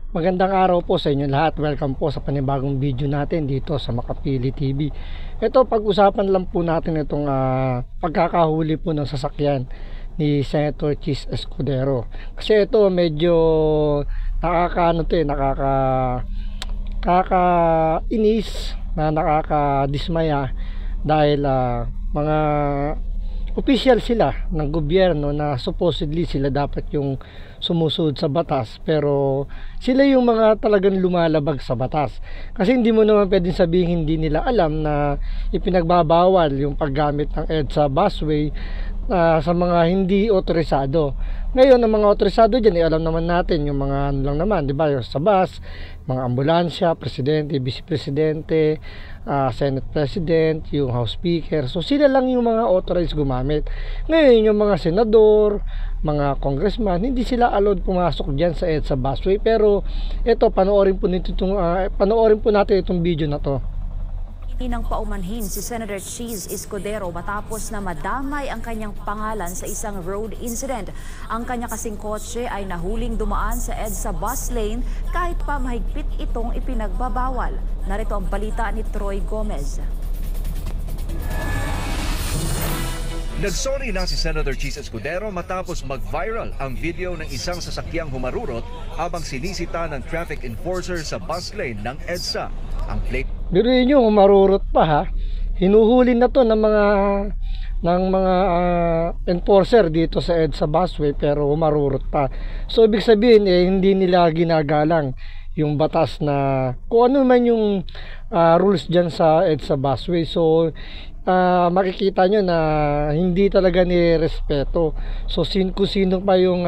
Magandang araw po sa inyo lahat. Welcome po sa panibagong video natin dito sa Makapili TV. Ito, pag-usapan lang po natin itong pagkakahuli po ng sasakyan ni Senator Chis Escudero. Kasi ito medyo nakakainis na nakakadismaya dahil mga official sila ng gobyerno na supposedly sila dapat yung sumusunod sa batas, pero sila yung mga talagang lumalabag sa batas. Kasi hindi mo naman pwedeng sabihin hindi nila alam na ipinagbabawal yung paggamit ng EDSA busway sa mga hindi otorisado. Ngayon, ang mga otorisado dyan, alam naman natin yung mga ano lang naman, di ba? Yung sa bus, mga ambulansya, presidente, vice presidente, Senate President, yung House Speaker. So sila lang yung mga authorized gumamit. Ngayon, yung mga senador, mga congressman, hindi sila allowed pumasok dyan sa EDSA busway. Pero ito, panoorin po natin itong video na to. Nang paumanhin si Senator Chis Escudero matapos na madamay ang kanyang pangalan sa isang road incident. Ang kanya kasing kotse ay nahuling dumaan sa EDSA bus lane kahit pa mahigpit itong ipinagbabawal. Narito ang balita ni Troy Gomez. Nagsorry na si Senator Chis Escudero matapos mag-viral ang video ng isang sasakyang humarurot habang sinisita ng traffic enforcer sa bus lane ng EDSA. Ang plate. Biruin nyo, humarurot pa ha. Hinuhuli na to ng mga enforcer dito sa EDSA busway pero humarurot pa. So ibig sabihin hindi nila ginagalang yung batas na kung ano man yung rules dyan sa EDSA busway. So makikita nyo na hindi talaga nirespeto. So kung sino pa yung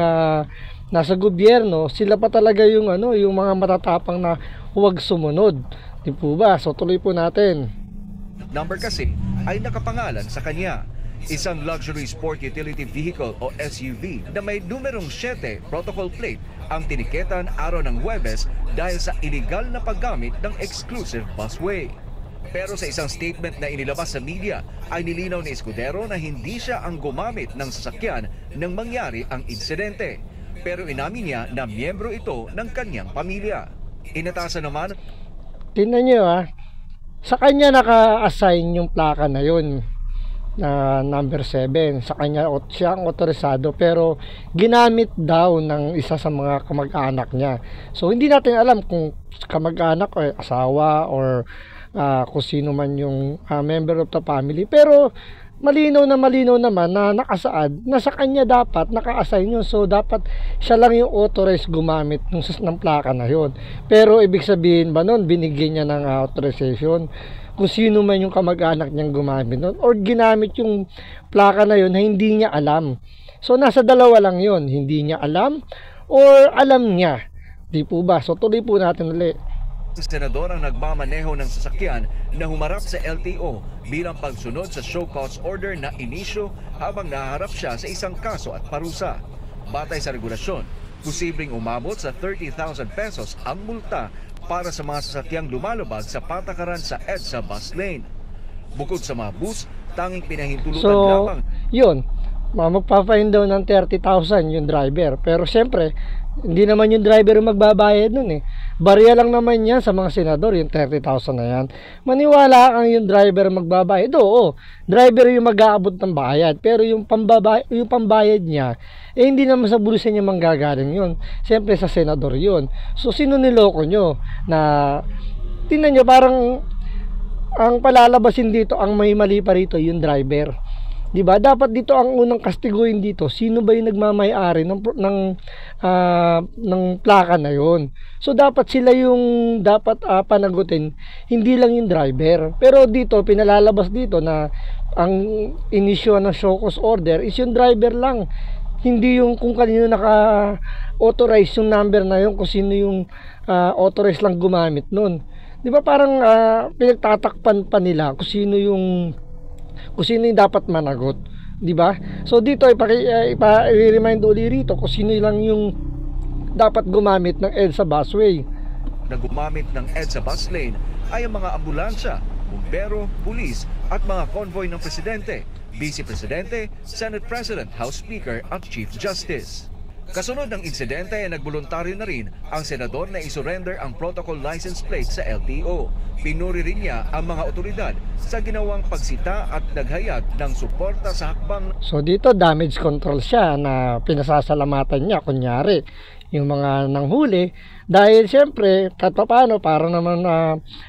nasa gobyerno, sila pa talaga yung yung mga matatapang na huwag sumunod. Di po ba? So tuloy po natin. Number kasi ay nakapangalan sa kanya. Isang luxury sport utility vehicle o SUV na may numerong 7 protocol plate ang tiniketan araw ng Huwebes dahil sa illegal na paggamit ng exclusive busway. Pero sa isang statement na inilabas sa media ay nilinaw ni Escudero na hindi siya ang gumamit ng sasakyan nang mangyari ang insidente. Pero inamin niya na miyembro ito ng kanyang pamilya. Inatasan naman. Tingnan nyo sa kanya naka-assign yung plaka na yun na number 7. Sa kanya siya ang otorisado pero ginamit daw ng isa sa mga kamag-anak niya. So hindi natin alam kung kamag-anak o asawa or kung sino man yung member of the family, pero malinaw naman na nakasaad na sa kanya dapat naka-assign yun. So dapat siya lang yung authorized gumamit ng plaka na yun. Pero ibig sabihin ba nun binigyan niya ng authorization kung sino man yung kamag-anak niyang gumamit nun, or ginamit yung plaka na yun na hindi niya alam. So nasa dalawa lang yun, hindi niya alam or alam niya. Di po ba? So tuloy po natin ulit. Senador ang nagmamaneho ng sasakyan na humarap sa LTO bilang pagsunod sa show cause order na inisyo habang naharap siya sa isang kaso at parusa. Batay sa regulasyon, posibleng umabot sa 30,000 pesos ang multa para sa mga sasakyang lumalabag sa patakaran sa EDSA bus lane. Bukod sa mga bus, tanging pinahintulutan lamang. Yun, magpa-fine daw ng 30,000 yung driver. Pero siyempre, hindi naman yung driver yung magbabayad nun Barya lang naman yan sa mga senador, yung 30,000 na yan. Maniwala kang yung driver magbabayad. Oo, driver yung mag-aabot ng bayad. Pero yung pambayad niya, hindi naman sa bulsa niya manggagaling yun. Siyempre sa senador yun. So sino niloko nyo? Na, tingnan nyo, parang ang palalabasin dito, ang may mali pa rito, yung driver. Diba? Dapat dito ang unang kastiguin dito, sino ba yung nagmamay-ari ng plaka na yon. So dapat sila yung dapat panagutin, hindi lang yung driver. Pero dito pinalalabas dito na ang inisyo ng show cause order is yung driver lang. Hindi yung kung kanino naka-authorize yung number na yun, kung sino yung authorized lang gumamit nun. Diba parang pinagtatakpan pa nila kung sino yung dapat managot, di ba? So dito i-remind ulit rito kung sino lang yung dapat gumamit ng EDSA busway. Na gumamit ng EDSA bus lane ay ang mga ambulansya, bumbero, pulis at mga convoy ng presidente, vice presidente, Senate President, House Speaker at Chief Justice. Kasunod ng insidente ay nagboluntaryo na rin ang senador na isurrender ang protocol license plate sa LTO. Pinuri rin niya ang mga otoridad sa ginawang pagsita at naghayag ng suporta sa hakbang. So dito damage control siya na pinasasalamatan niya kunyari yung mga nanghuli dahil siyempre kahit paano para naman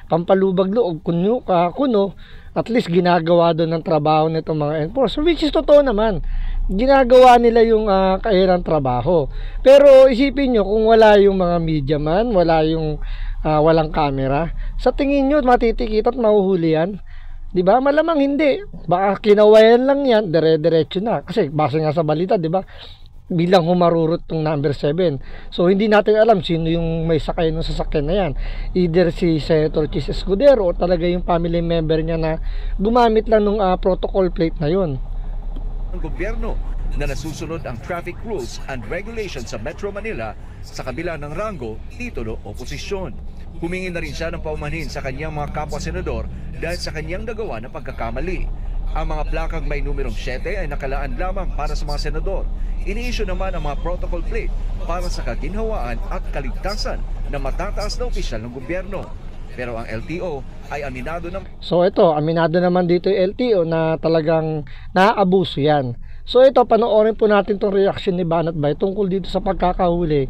pampalubag loob kuno at least ginagawa doon ng trabaho nitong mga enforcer, which is totoo naman. Ginagawa nila yung kailang trabaho. Pero isipin nyo, kung wala yung mga media man, wala yung walang camera, sa tingin nyo matitikit at mahuhuli yan? Diba? Malamang hindi. Baka kinawayan lang yan, dire-diretso na. Kasi base nga sa balita, diba? Bilang humarurot tong number 7. So hindi natin alam sino yung may sakay ng sasakyan na yan. Either si Senator Chis Escudero o talaga yung family member niya na gumamit lang ng protocol plate na yun. Ang gobyerno na nasusunod ang traffic rules and regulations sa Metro Manila sa kabila ng ranggo, titulo o posisyon. Humingi na rin siya ng paumanhin sa kanyang mga kapwa-senador dahil sa kanyang nagawa na pagkakamali. Ang mga plakang may numerong 7 ay nakalaan lamang para sa mga senador. Ini-issue naman ang mga protocol plate para sa kaginhawaan at kaligtasan ng matataas na opisyal ng gobyerno. Pero ang LTO ay aminado na... So ito, aminado naman dito yung LTO na talagang naaabuso yan. So ito, panoorin po natin itong reaction ni Banat Bay tungkol dito sa pagkakahuli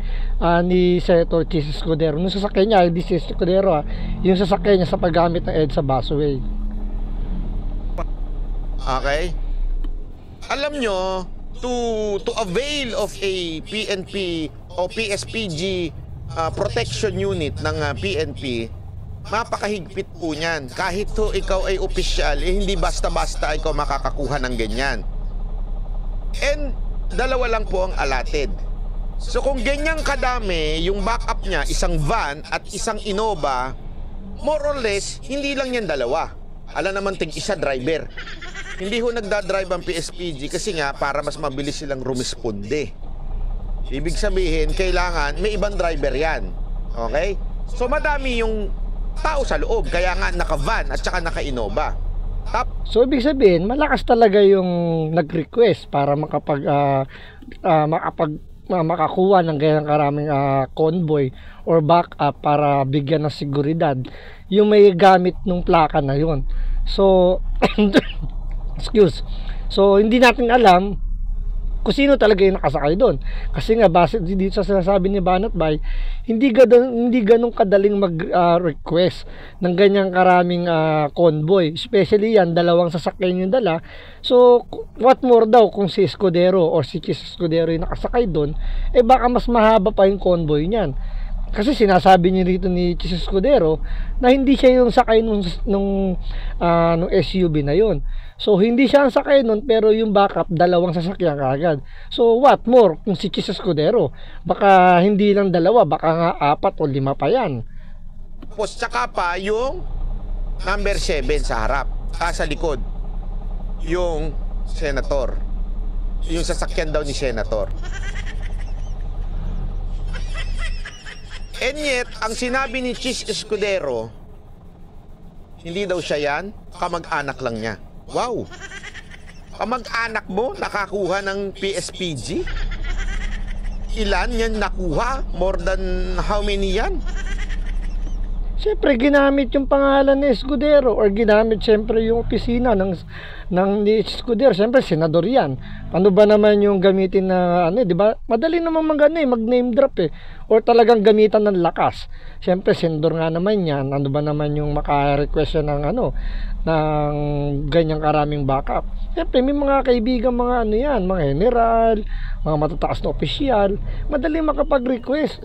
ni Senator Chis Escudero. Yung sasakyan niya, hindi si Escudero, yung sasakyan niya sa paggamit ng EDSA busway. Okay? Alam nyo, to avail of a PNP o PSPG protection unit ng PNP, mapakahigpit po niyan. Kahit to ikaw ay opisyal, hindi basta-basta ikaw makakakuha ng ganyan. And dalawa lang po ang allotted. So kung ganyang kadami, yung backup niya, isang van at isang Innova, more or less, hindi lang yan dalawa. Alam naman tig-isa driver. Hindi ho nagdadrive ang PSPG kasi nga para mas mabilis silang rumisponde. Ibig sabihin, kailangan may ibang driver yan. Okay? So madami yung tao sa loob, kaya nga naka-van at saka naka-Innova. So ibig sabihin, malakas talaga yung nag-request para makakuha ng ganyan karaming convoy or backup para bigyan ng seguridad yung may gamit ng plaka na yun. So So hindi natin alam kung sino talaga yung nakasakay doon. Kasi nga base dito sa sinasabi ni Banat Bay, hindi ganun kadaling mag-request ng ganyang karaming convoy. Especially yan, dalawang sasakyan yung dala. So what more daw kung si Escudero or si Chis Escudero yung nakasakay doon, eh baka mas mahaba pa yung convoy niyan. Kasi sinasabi niya rito ni Chis Escudero na hindi siya yung sakay nung SUV na yon. So hindi siya ang sakay nun, pero yung backup dalawang sasakyan kaagad. So what more kung si Chis Escudero? Baka hindi lang dalawa, baka nga 4 o 5 pa yan. Tapos tsaka pa yung number 7 sa harap, sa likod. Yung senator. Yung sasakyan daw ni senator. And yet, ang sinabi ni Chis Escudero, hindi daw siya yan, kamag-anak lang niya. Wow! Kamag-anak mo nakakuha ng PSPG? Ilan yan nakuha? More than how many yan? Siyempre ginamit yung pangalan ni Escudero or ginamit siyempre yung opisina ng ni Escudero. Siyempre senador yan. Ano ba naman yung gamitin na di ba? Madali naman mag-name drop or talagang gamitan ng lakas. Siyempre senador nga naman yan. Ano ba naman yung maka-request ng ng ganyang karaming backup. Siyempre may mga kaibigan mga mga general, mga matataas na opisyal, madali makapag-request.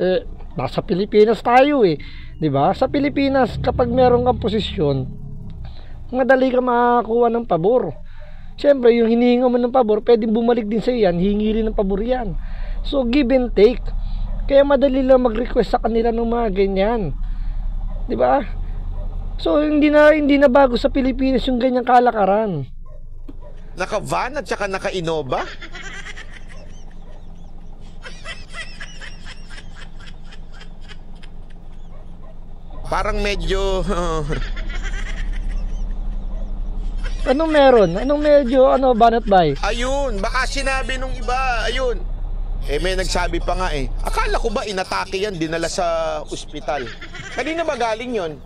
Nasa Pilipinas tayo 'di ba? Sa Pilipinas kapag meron kang posisyon, madali ka makakuha ng pabor. Siyempre yung hinihinga mo ng pabor, pwedeng bumalik din sa yan, hihingi rin ng pabor yan. So give and take. Kaya madali lang mag-request sa kanila ng mga ganyan. 'Di ba? So hindi na bago sa Pilipinas yung ganyang kalakaran. Naka-van at saka naka-Innova? Parang medyo Anong meron? Anong medyo Banat Bay? ayun, baka sinabi nung iba, ayun. May nagsabi pa nga akala ko ba inatake yan, dinala sa ospital. Kanina ba galing yon?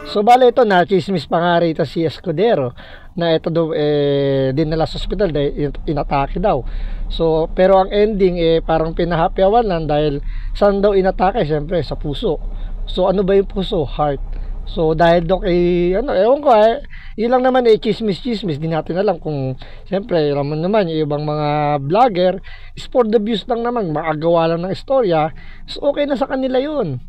So bale ito na chismis pa nga rito si Escudero na ito daw dinala sa ospital dahil inatake daw. So pero ang ending parang pinahapyawan lang dahil saan daw inatake, syempre sa puso. So ano ba yung puso? Heart. So dahil doon ewan ko yun lang naman chismis, di natin alam kung syempre raman naman yung ibang mga vlogger is for the views lang naman, makagawa lang ng istorya, so okay na sa kanila yun.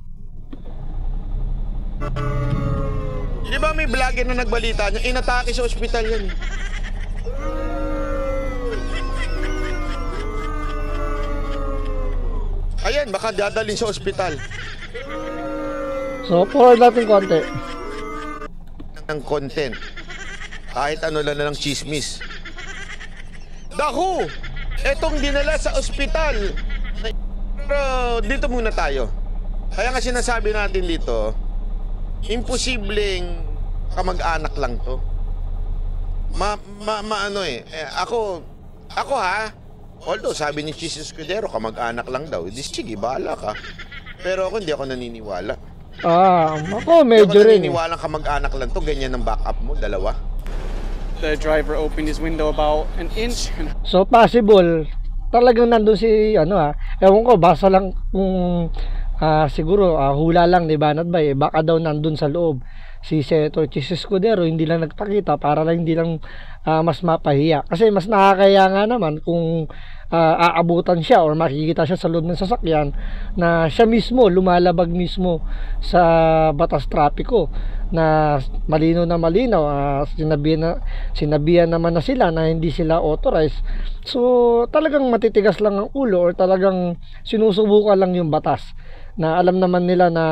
Di ba may vlogger na nagbalita niya, inatake sa ospital yan. Ayan, baka dadalhin sa ospital. So forward natin konti Ng content. Kahit ano lang na ng chismis. Dahu! Etong dinala sa ospital. Pero dito muna tayo. Kaya nga sinasabi natin dito, imposibleng kamag-anak lang to. Ako although sabi ni Chis Escudero kamag-anak lang daw, sige, bahala ka. Pero ako hindi ako naniniwala. Ako medyo rin. Naniniwala kamag-anak lang to, ganyan ang backup mo, dalawa. The driver opened his window about an inch. So possible talagang nandun si ewan ko, basta lang kung siguro hula lang ni Banat Bay, baka daw nandun sa loob si Senator Chis Escudero, hindi lang nagpakita para lang hindi lang mas mapahiya, kasi mas nakakaya nga naman kung aabutan siya or makikita siya sa loob ng sasakyan na siya mismo lumalabag mismo sa batas trapiko na malinaw na malinaw. Sinabihan naman na sila na hindi sila authorized. So talagang matitigas lang ang ulo or talagang sinusubukan lang yung batas na alam naman nila na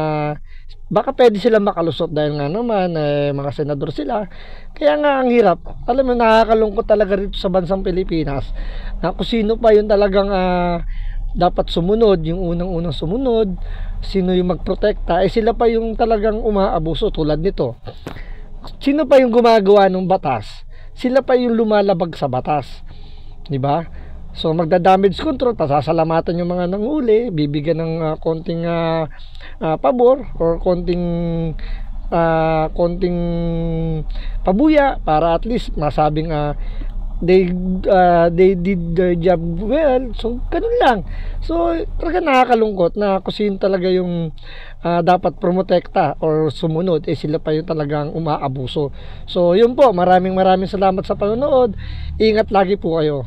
baka pwede sila makalusot dahil nga naman mga senador sila. Kaya nga ang hirap, alam mo, nakakalungkot talaga rito sa bansang Pilipinas na kung sino pa yung talagang dapat sumunod, yung unang sumunod, sino yung magprotekta, sila pa yung talagang umaabuso tulad nito. Sino pa yung gumagawa ng batas, sila pa yung lumalabag sa batas, di ba? So magda-damage control, pasasalamatan yung mga nanghuli, bibigyan ng konting pabor or konting pabuya para at least masabing they did their job well. So ganun lang. So talaga nakakalungkot na kung sino talaga yung dapat promotekta or sumunod, sila pa yung talagang umaabuso. So yun po, maraming salamat sa panonood. Ingat lagi po kayo.